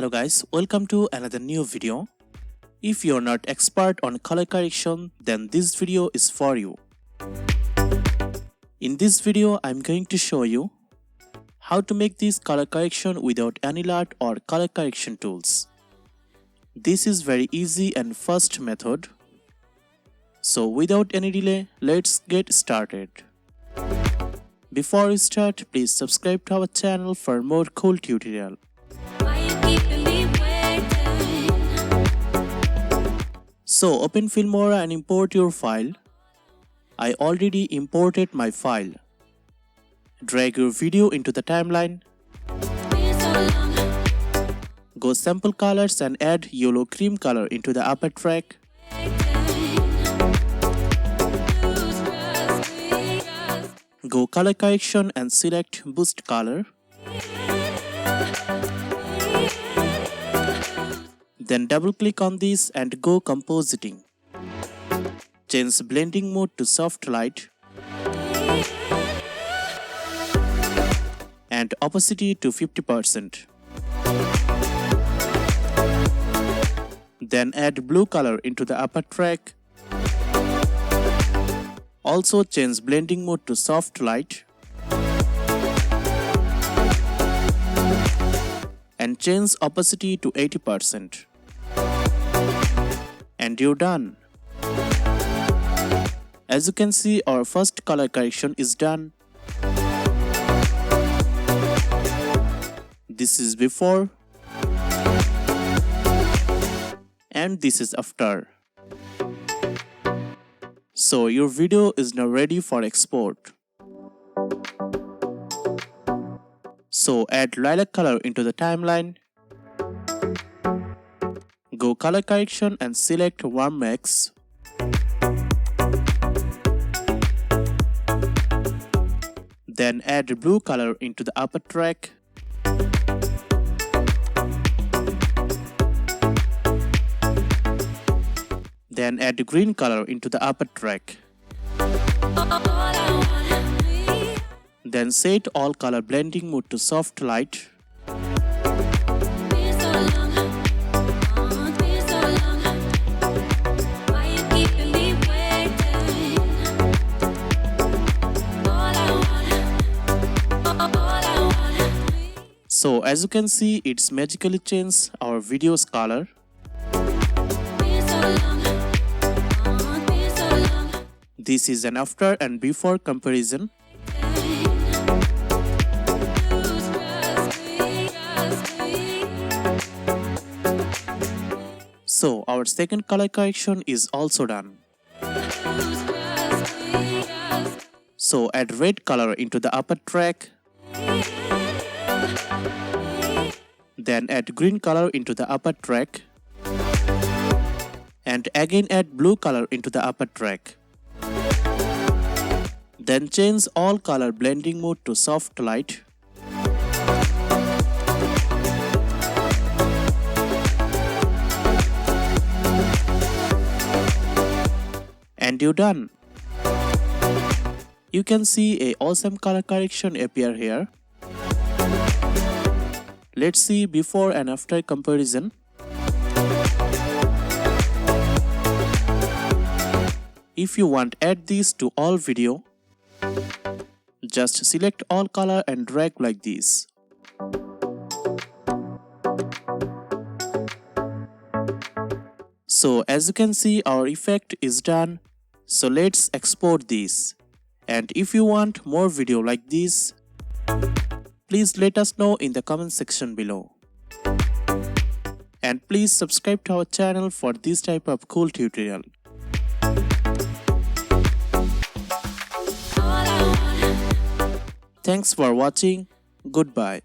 Hello guys, welcome to another new video. If you're not expert on color correction, then this video is for you. In this video, I'm going to show you how to make this color correction without any LUT or color correction tools. This is very easy and fast method. So without any delay, let's get started. Before we start, please subscribe to our channel for more cool tutorial. So open Filmora and import your file. I already imported my file. Drag your video into the timeline. Go sample colors and add yellow cream color into the upper track. Go color correction and select boost color. Then double click on this and go compositing. Change blending mode to soft light and opacity to 50%. Then add blue color into the upper track. Also change blending mode to soft light and change opacity to 80%. And you're done. As you can see, our first color correction is done. This is before and this is after. So your video is now ready for export. So add lilac color into the timeline. Go color correction and select warm mix. Then add blue color into the upper track. Then add green color into the upper track. Then set all color blending mode to soft light. So as you can see, it's magically changed our video's color. This is an after and before comparison. So our second color correction is also done. So add red color into the upper track. Then add green color into the upper track. And again add blue color into the upper track. Then change all color blending mode to soft light. And you're done. You can see an awesome color correction appear here. Let's see before and after comparison. If you want add this to all video, just select all color and drag like this. So as you can see, our effect is done. So let's export this. And if you want more video like this, please let us know in the comment section below. And please subscribe to our channel for this type of cool tutorial. Thanks for watching. Goodbye.